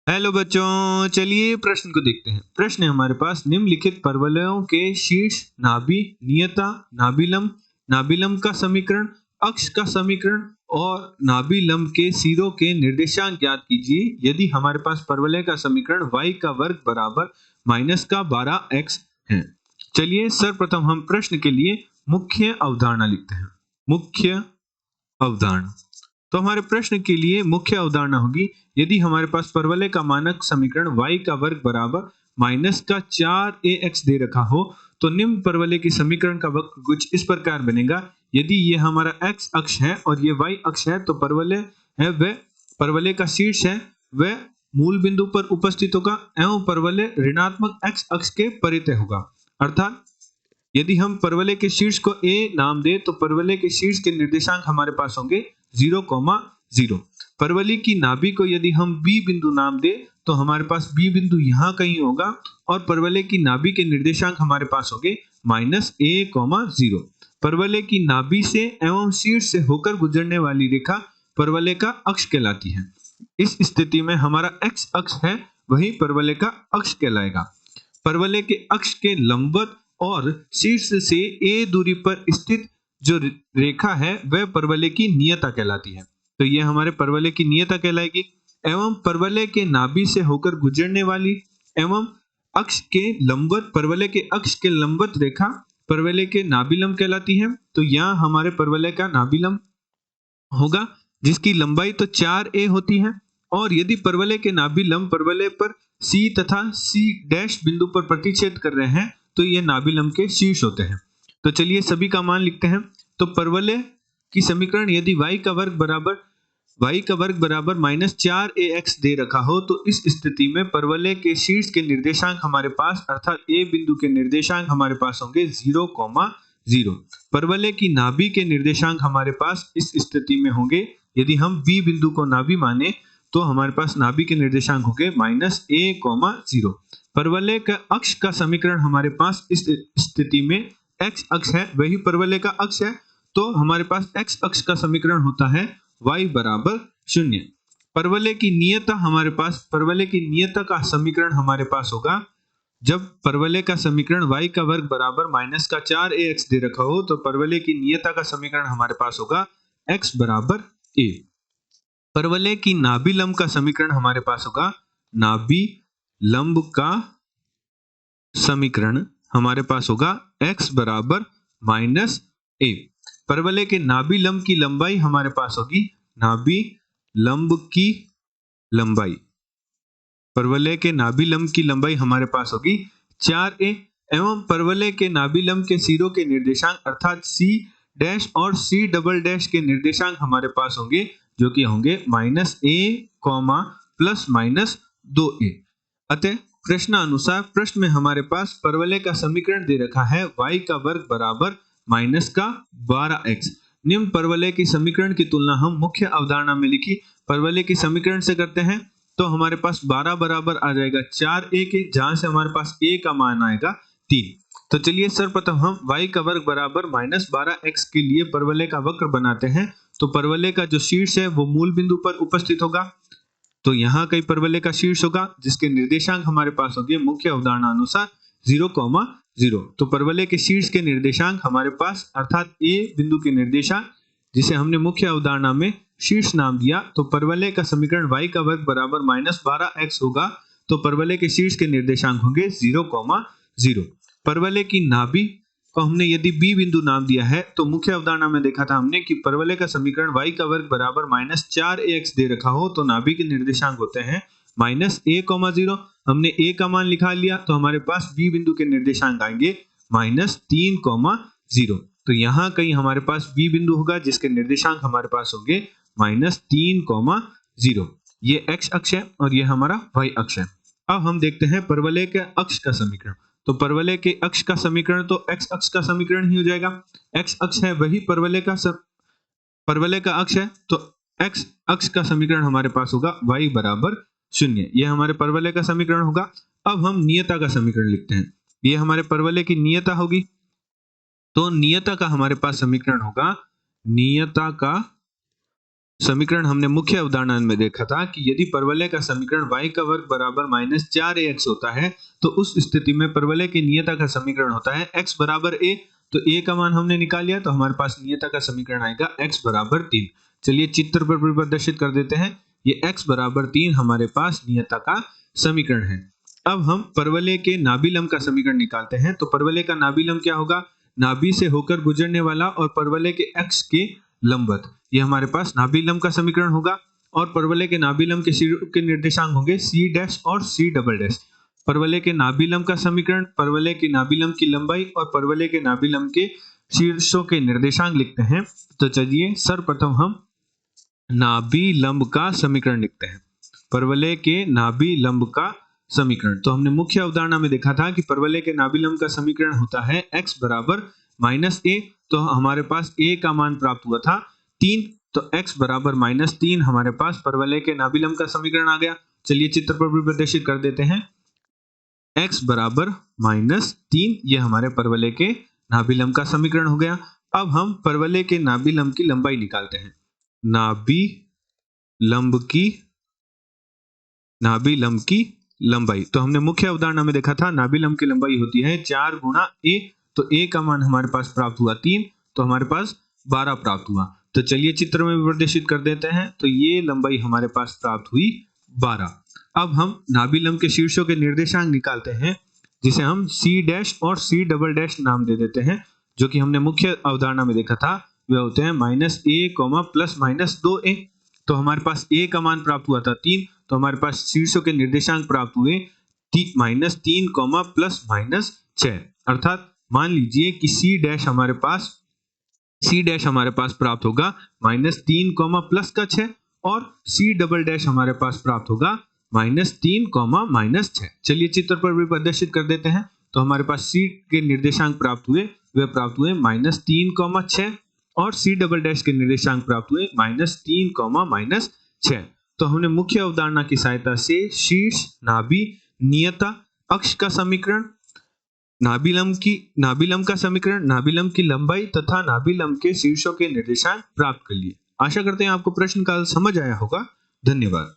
Hello बच्चों, चलिए प्रश्न को देखते हैं। प्रश्न है हमारे पास, निम्नलिखित परवलयों के शीर्ष नाभि, नियता, नाभिलंब, नाभिलंब का समीकरण, अक्ष का समीकरण और नाभिलंब के सिरों के निर्देशांक ज्ञात कीजिए यदि हमारे पास परवलय का समीकरण y का वर्ग बराबर माइनस का 12x है। चलिए सर्वप्रथम हम प्रश्न के लिए मुख्य अवधारणा लिखते हैं। मुख्य अवधारणा, तो हमारे प्रश्न के लिए मुख्य अवधारणा होगी, यदि हमारे पास परवलय का मानक समीकरण y का वर्ग बराबर माइनस का 4ax दे रखा हो तो निम्न परवलय की समीकरण का वक्र कुछ इस प्रकार बनेगा। यदि ये हमारा x अक्ष है और ये y अक्ष है तो परवलय है वह परवलय का शीर्ष है वह मूल बिंदु पर उपस्थित होगा एवं परवलय ऋणात्मक x अक्ष के परितः होगा। अर्थात यदि हम परवलय के शीर्ष को a नाम दे तो परवलय के शीर्ष के निर्देशांक हमारे पास होंगे 0,0। परवलय की नाभि को यदि हम b बिंदु नाम दे तो हमारे पास b बिंदु यहाँ कहीं होगा और परवलय की नाभि के निर्देशांक हमारे पास होंगे -a,0। परवलय की नाभि से एवं शीर्ष से होकर गुजरने वाली रेखा परवलय का अक्ष कहलाती है। इस स्थिति में हमारा x अक्ष है वही परवलय का अक्ष कहलाएगा। परवलय के अक्ष के लंबवत और शीर्ष से a दूरी पर स्थित जो रेखा है वह परवलय की नियता कहलाती है। तो यह हमारे परवलय की नियता कहलाएगी। एवं परवलय के नाभि से होकर गुजरने वाली एवं अक्ष के लंबवत परवलय के अक्ष के लंबवत रेखा परवलय के नाभिलंब कहलाती है। तो यहाँ हमारे परवलय का नाभिलंब होगा जिसकी लंबाई तो 4a होती है और यदि परवलय के नाभिलंब परवलय पर C तथा C डैश बिंदु पर प्रतिच्छेद कर रहे हैं तो ये नाभिलंब के शीर्ष होते हैं। तो चलिए सभी का मान लिखते हैं। तो परवलय की समीकरण यदि y का वर्ग बराबर -4ax दे रखा हो तो इस स्थिति में परवलय के शीर्ष के निर्देशांक हमारे पास अर्थात a बिंदु के निर्देशांक हमारे पास होंगे 0,0। परवलय की नाभि के निर्देशांक हमारे पास इस स्थिति में होंगे, यदि हम b बिंदु को नाभि माने तो हमारे पास नाभि के निर्देशांक होंगे -a,0। परवलय का अक्ष का समीकरण हमारे पास इस स्थिति में x अक्ष है वही परवलय का अक्ष है तो हमारे पास x अक्ष का समीकरण होता है y बराबर 0। परवलय की नियता का समीकरण हमारे पास होगा, जब परवलय का समीकरण y का वर्ग बराबर माइनस का 4ax दे रखा हो तो परवलय की नियता का समीकरण हमारे पास होगा x बराबर a। परवलय की नाभिलंब का समीकरण हमारे पास होगा, नाभिलंब का समीकरण हमारे पास होगा x बराबर -a। परवलय के नाभिलंब की लंबाई हमारे पास होगी, नाभिलंब की लंबाई परवलय के नाभिलंब की लंबाई हमारे पास होगी 4a एवं परवलय के नाभिलंब के सिरों के निर्देशांक अर्थात C डैश और C डबल डैश के निर्देशांक हमारे पास होंगे जो कि होंगे -a, ±2a। अतः प्रश्नानुसार प्रश्न में हमारे पास परवलय का समीकरण दे रखा है y का वर्ग बराबर -12x। निम्न परवलय की समीकरण की तुलना हम मुख्य अवधारणा में लिखी परवलय की समीकरण से करते हैं तो हमारे पास 12 बराबर आ जाएगा 4a के, जहां से हमारे पास a का मान आएगा 3। तो चलिए सर्वप्रथम हम y का वर्ग बराबर -12x के लिए परवलय का वक्र बनाते हैं। तो परवलय का जो शीर्ष है वो मूल बिंदु पर उपस्थित होगा, तो यहाँ कई परवलय का शीर्ष होगा जिसके निर्देशांक हमारे पास होंगे मुख्य अवधारणा अनुसार 0,0। तो परवलय के शीर्ष के निर्देशांक हमारे पास अर्थात a बिंदु के निर्देशांक जिसे हमने मुख्य अवधारणा में शीर्ष नाम दिया, तो परवलय का समीकरण y का वर्ग बराबर -12x होगा तो परवलय के शीर्ष के निर्देशांक होंगे 0,0। परवलय की नाभि को हमने यदि b बिंदु नाम दिया है तो मुख्य अवधारणा में देखा था हमने कि परवलय का समीकरण y का वर्ग बराबर -4ax दे रखा हो तो नाभि के निर्देशांक होते हैं -a,0। हमने a का मान लिखा लिया तो हमारे पास b बिंदु के निर्देशांक आएंगे -3,0। तो यहाँ कहीं हमारे पास b बिंदु होगा जिसके निर्देशांक हमारे पास होंगे -3,0। ये x अक्ष है और ये हमारा y अक्ष है। अब हम देखते हैं परवलय के अक्ष का समीकरण। तो परवलय के अक्ष का समीकरण तो x अक्ष का समीकरण ही हो जाएगा। x अक्ष है वही परवलय का अक्ष है तो x अक्ष का समीकरण हमारे पास होगा y बराबर 0। यह हमारे परवलय का समीकरण होगा। अब हम नियता का समीकरण लिखते हैं। यह हमारे परवलय की नियता होगी। तो नियता का हमारे पास समीकरण होगा, नियता का समीकरण हमने मुख्य अवधारणा में देखा था कि यदि परवलय का समीकरण y का वर्ग बराबर -4ax होता है तो उस स्थिति में परवलय की नियता का समीकरण होता है x बराबर a। तो a का मान हमने निकाल लिया तो हमारे पास नियता का समीकरण आएगा x बराबर 3। चलिए चित्र पर प्रदर्शित कर देते हैं। ये x बराबर 3 हमारे पास नियता का समीकरण है। अब हम परवलय के नाभिलंब का समीकरण निकालते हैं। तो परवलय का नाभिलंब क्या होगा? नाभि से होकर गुजरने वाला और परवलय के x के लंबवत, ये हमारे पास नाभिलंब का समीकरण होगा। और परवलय के नाभिलंब के निर्देशांक होंगे c डैश और c डबल डैश। परवलय के नाभिलंब का समीकरण परवलय के नाभिलंब की लंबाई और परवलय के नाभिलंब के शीर्षों के निर्देशांक लिखते हैं। तो चलिए सर्वप्रथम हम नाभिलंब का समीकरण लिखते हैं। परवलय के नाभिलंब का समीकरण तो हमने मुख्य अवधारणा में देखा था कि परवलय के नाभिलंब का समीकरण होता है x बराबर -a। तो हमारे पास a का मान प्राप्त हुआ था 3, तो x बराबर -3 हमारे पास परवलय के नाभिलंब का समीकरण आ गया। चलिए चित्र पर भी प्रदर्शित कर देते हैं। x बराबर -3 ये हमारे परवलय के नाभिलंब का समीकरण हो गया। अब हम परवलय के नाभिलंब की लंबाई निकालते हैं। नाभिलंब की लंबाई तो हमने मुख्य अवधारणा में देखा था नाभिलंब की लंबाई होती है 4 गुणा a। तो a का मान हमारे पास प्राप्त हुआ 3, तो हमारे पास 12 प्राप्त हुआ। तो चलिए चित्र में प्रदर्शित कर देते हैं। तो ये लंबाई हमारे पास प्राप्त हुई 12। अब हम नाभिलंब के शीर्षों के निर्देशांक निकालते हैं, जिसे हम c डैश और c डबल डैश नाम दे देते हैं, जो कि हमने मुख्य अवधारणा में देखा था। वे होते हैं -a, प्लस -2a। तो हमारे पास a का मान प्राप्त हुआ था 3, तो हमारे पास शीर्षों के निर्देशांक प्राप्त हुए -3, प्लस -6। अर्थात मान लीजिए कि c डैश हमारे पास प्राप्त होगा -3, प्लस का 6 और c डबल डैश हमारे पास प्राप्त होगा -3, -6। चलिए चित्र पर भी प्रदर्शित कर देते हैं। तो हमारे पास c के निर्देशांक प्राप्त हुए, वे प्राप्त हुए -3, 6 और c डबल डैश के निर्देशांक प्राप्त हुए -3, -6। तो हमने मुख्य अवधारणा की सहायता से शीर्ष, नाभि, नियता, अक्ष का समीकरण, नाभिलंब का समीकरण, नाभिलंब की लंबाई तथा नाभिलंब के शीर्षों के निर्देशांक प्राप्त कर लिए। आशा करते हैं आपको प्रश्न का समझ आया होगा। धन्यवाद।